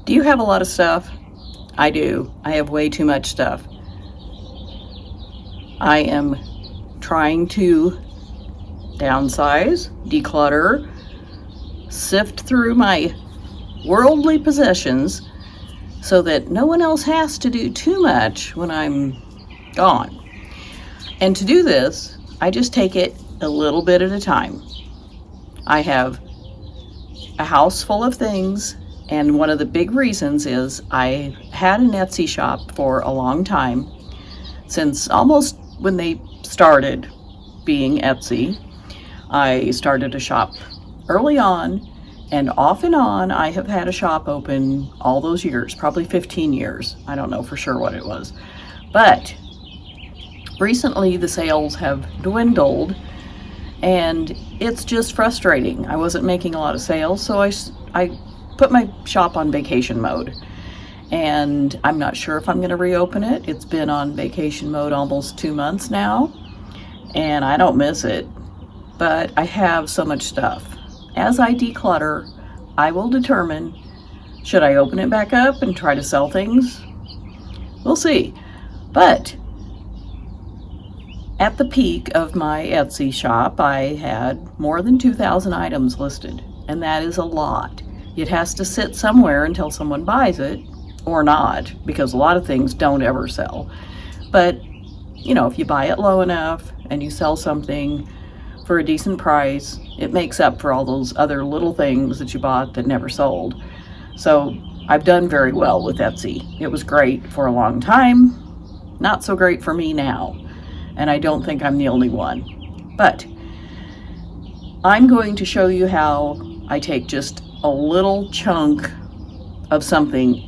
Do you have a lot of stuff? I do. I have way too much stuff. I am trying to downsize, declutter, sift through my worldly possessions so that no one else has to do too much when I'm gone. And to do this, I just take it a little bit at a time. I have a house full of things, and one of the big reasons is I had an Etsy shop for a long time, since almost when they started being Etsy. I started a shop early on, and off and on I have had a shop open all those years, probably 15 years. I don't know for sure what it was. But recently the sales have dwindled, and it's just frustrating. I wasn't making a lot of sales, so I put my shop on vacation mode. And I'm not sure if I'm going to reopen it. It's been on vacation mode almost 2 months now, and I don't miss it. But I have so much stuff. As I declutter, I will determine, should I open it back up and try to sell things? We'll see. But at the peak of my Etsy shop, I had more than 2,000 items listed, and that is a lot. It has to sit somewhere until someone buys it, or not, because a lot of things don't ever sell. But, you know, if you buy it low enough and you sell something for a decent price, it makes up for all those other little things that you bought that never sold. So I've done very well with Etsy. It was great for a long time, not so great for me now. And I don't think I'm the only one. But I'm going to show you how I take just a little chunk of something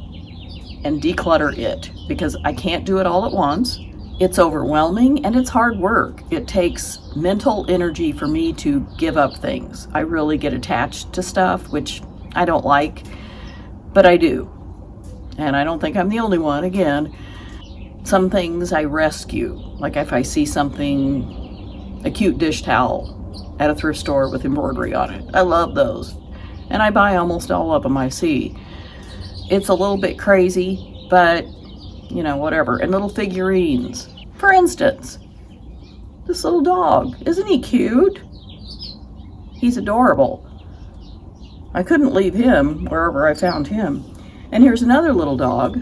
and declutter it, because I can't do it all at once. It's overwhelming and it's hard work. It takes mental energy for me to give up things. I really get attached to stuff, which I don't like, but I do. And I don't think I'm the only one. Again, some things I rescue, like if I see something, a cute dish towel at a thrift store with embroidery on it. I love those. And I buy almost all of them I see. It's a little bit crazy, but you know, whatever. And little figurines. For instance, this little dog. Isn't he cute? He's adorable. I couldn't leave him wherever I found him. And here's another little dog.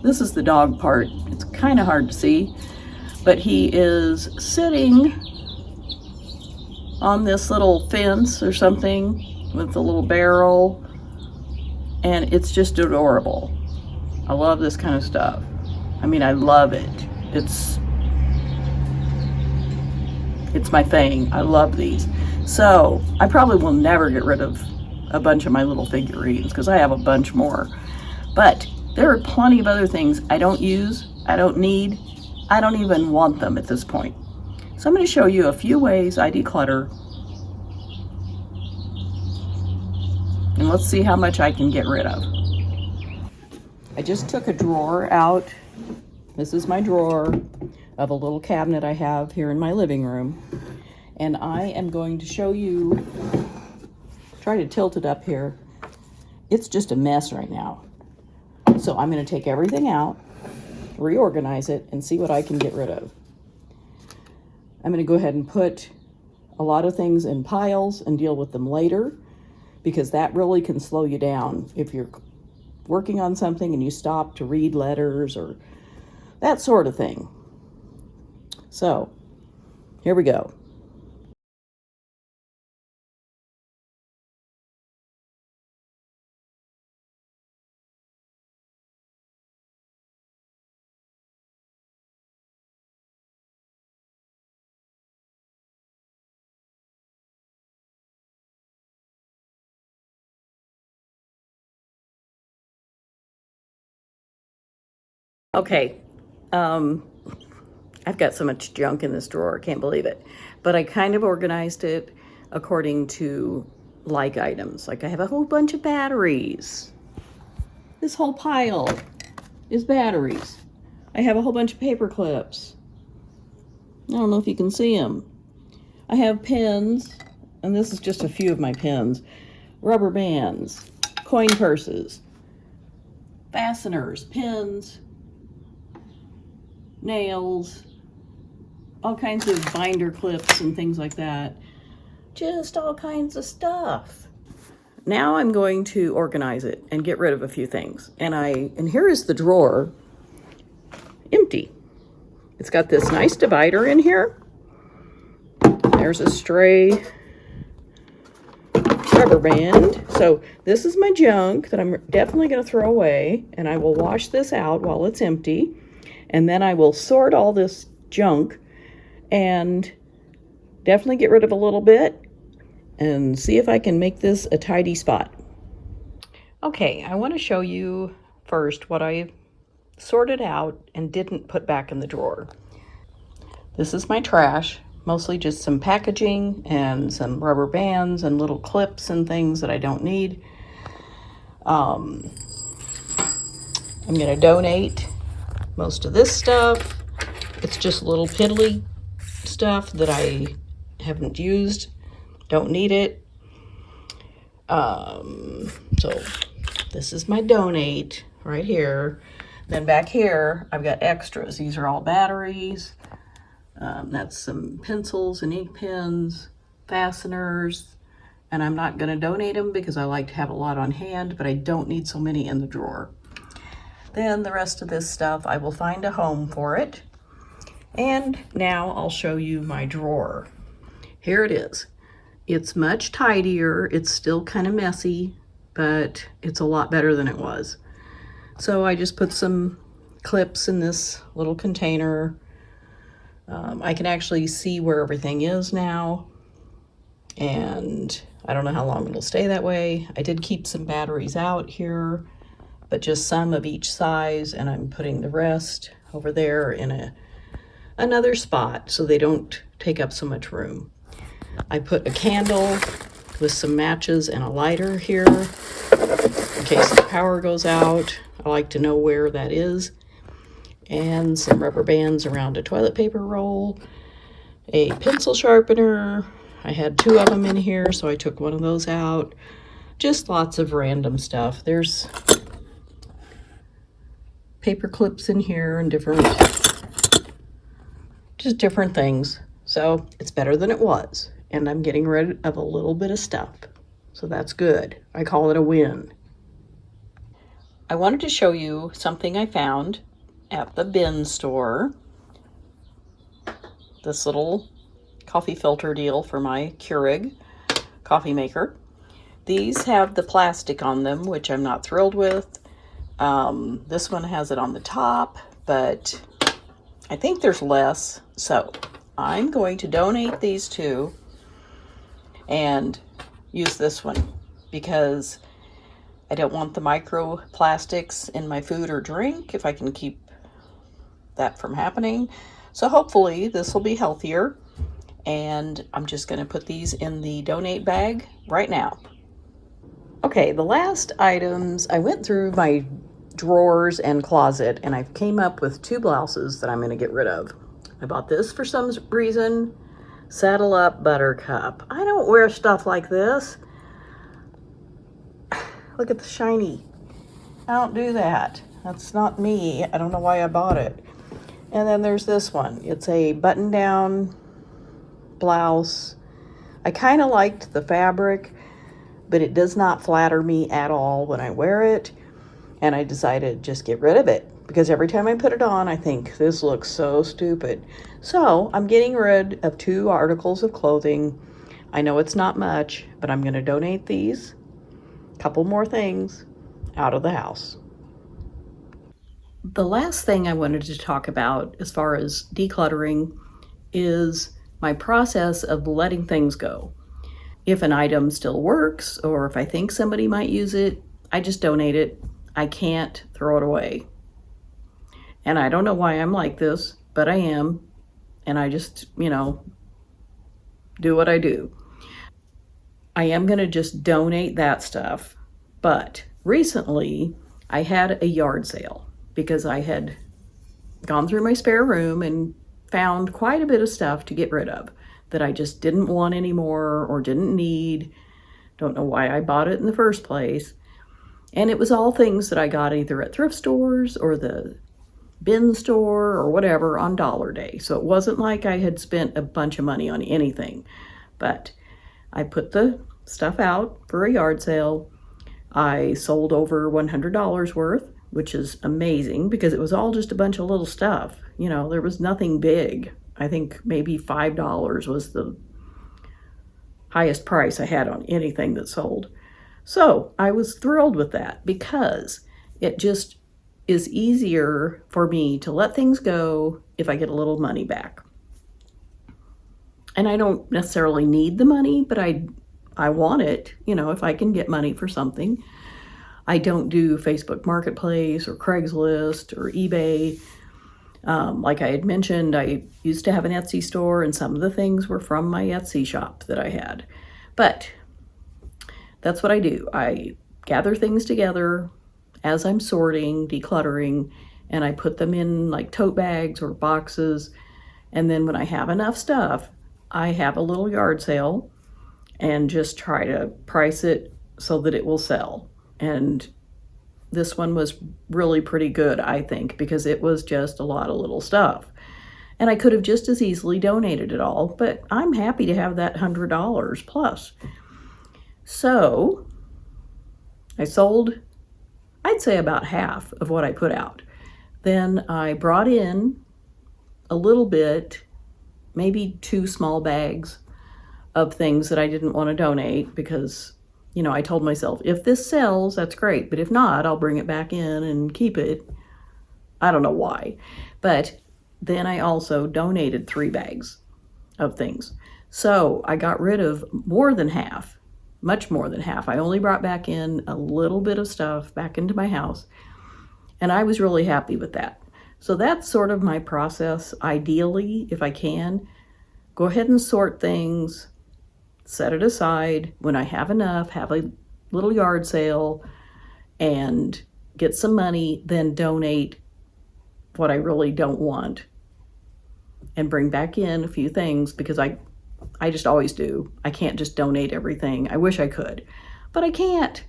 This is the dog part. It's kind of hard to see, but he is sitting on this little fence or something with a little barrel, and it's just adorable. I love this kind of stuff. I mean, I love it. It's my thing. I love these. So I probably will never get rid of a bunch of my little figurines because I have a bunch more. But there are plenty of other things I don't use, I don't need, I don't even want them at this point. So I'm going to show you a few ways I declutter. And let's see how much I can get rid of. I just took a drawer out. This is my drawer of a little cabinet I have here in my living room. And I am going to show you, try to tilt it up here. It's just a mess right now. So I'm going to take everything out, reorganize it, and see what I can get rid of. I'm going to go ahead and put a lot of things in piles and deal with them later, because that really can slow you down if you're working on something and you stop to read letters or that sort of thing. So here we go. Okay, I've got so much junk in this drawer, I can't believe it. But I kind of organized it according to like items. Like I have a whole bunch of batteries. This whole pile is batteries. I have a whole bunch of paper clips. I don't know if you can see them. I have pens, and this is just a few of my pens. Rubber bands, coin purses, fasteners, pins, nails, all kinds of binder clips and things like that. Just all kinds of stuff. Now I'm going to organize it and get rid of a few things. And here is the drawer, empty. It's got this nice divider in here. There's a stray rubber band. So this is my junk that I'm definitely going to throw away, and I will wash this out while it's empty, and then I will sort all this junk and definitely get rid of a little bit and see if I can make this a tidy spot. Okay, I want to show you first what I sorted out and didn't put back in the drawer. This is my trash, mostly just some packaging and some rubber bands and little clips and things that I don't need. I'm going to donate most of this stuff. It's just little piddly stuff that I haven't used, don't need it. So this is my donate right here. Then back here, I've got extras. These are all batteries. That's some pencils and ink pens, fasteners, and I'm not going to donate them because I like to have a lot on hand, but I don't need so many in the drawer. Then the rest of this stuff, I will find a home for it. And now I'll show you my drawer. Here it is. It's much tidier. It's still kind of messy, but it's a lot better than it was. So I just put some clips in this little container. I can actually see where everything is now, and I don't know how long it'll stay that way. I did keep some batteries out here, but just some of each size, and I'm putting the rest over there in another spot so they don't take up so much room. I put a candle with some matches and a lighter here in case the power goes out. I like to know where that is. And some rubber bands around a toilet paper roll, a pencil sharpener. I had 2 of them in here, so I took one of those out. Just lots of random stuff. There's paper clips in here and just different things. So it's better than it was. And I'm getting rid of a little bit of stuff. So that's good. I call it a win. I wanted to show you something I found at the bin store. This little coffee filter deal for my Keurig coffee maker. These have the plastic on them, which I'm not thrilled with. This one has it on the top, but I think there's less. So I'm going to donate these 2 and use this one because I don't want the microplastics in my food or drink if I can keep that from happening. So hopefully this will be healthier, and I'm just going to put these in the donate bag right now. Okay, the last items, I went through my drawers and closet and I came up with 2 blouses that I'm going to get rid of. I bought this for some reason. Saddle Up Buttercup. I don't wear stuff like this. Look at the shiny. I don't do that. That's not me. I don't know why I bought it. And then there's this one. It's a button-down blouse. I kind of liked the fabric, but it does not flatter me at all when I wear it. And I decided just get rid of it because every time I put it on, I think this looks so stupid. So I'm getting rid of 2 articles of clothing. I know it's not much, but I'm going to donate these, couple more things, out of the house. The last thing I wanted to talk about as far as decluttering is my process of letting things go. If an item still works, or if I think somebody might use it, I just donate it. I can't throw it away. And I don't know why I'm like this, but I am. And I just, do what I do. I am going to just donate that stuff. But recently, I had a yard sale because I had gone through my spare room and found quite a bit of stuff to get rid of that I just didn't want anymore or didn't need. Don't know why I bought it in the first place. And it was all things that I got either at thrift stores or the bin store or whatever on Dollar Day. So it wasn't like I had spent a bunch of money on anything. But I put the stuff out for a yard sale. I sold over $100 worth, which is amazing because it was all just a bunch of little stuff. You know, there was nothing big. I think maybe $5 was the highest price I had on anything that sold. So I was thrilled with that because it just is easier for me to let things go if I get a little money back. And I don't necessarily need the money, but I want it, you know, if I can get money for something. I don't do Facebook Marketplace or Craigslist or eBay. Like I had mentioned, I used to have an Etsy store, and some of the things were from my Etsy shop that I had. But that's what I do. I gather things together as I'm sorting, decluttering, and I put them in like tote bags or boxes. And then when I have enough stuff, I have a little yard sale and just try to price it so that it will sell. And this one was really pretty good, I think, because it was just a lot of little stuff. And I could have just as easily donated it all, but I'm happy to have that $100 plus. So I sold, I'd say about half of what I put out. Then I brought in a little bit, maybe 2 small bags of things that I didn't want to donate because, you know, I told myself, if this sells, that's great. But if not, I'll bring it back in and keep it. I don't know why. But then I also donated 3 bags of things. So I got rid of more than half, much more than half. I only brought back in a little bit of stuff back into my house. And I was really happy with that. So that's sort of my process. Ideally, if I can, go ahead and sort things, set it aside. When I have enough, have a little yard sale and get some money, then donate what I really don't want and bring back in a few things because I just always do. I can't just donate everything. I wish I could, but I can't.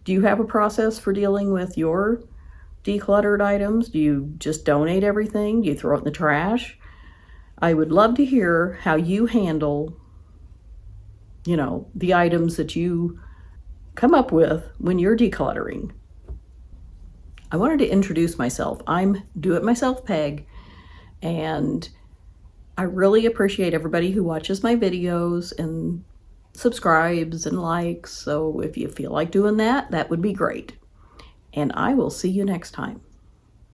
Do you have a process for dealing with your decluttered items? Do you just donate everything? Do you throw it in the trash? I would love to hear how you handle, you know, the items that you come up with when you're decluttering. I wanted to introduce myself. I'm Do It Myself Peg, and I really appreciate everybody who watches my videos and subscribes and likes. So if you feel like doing that, that would be great. And I will see you next time.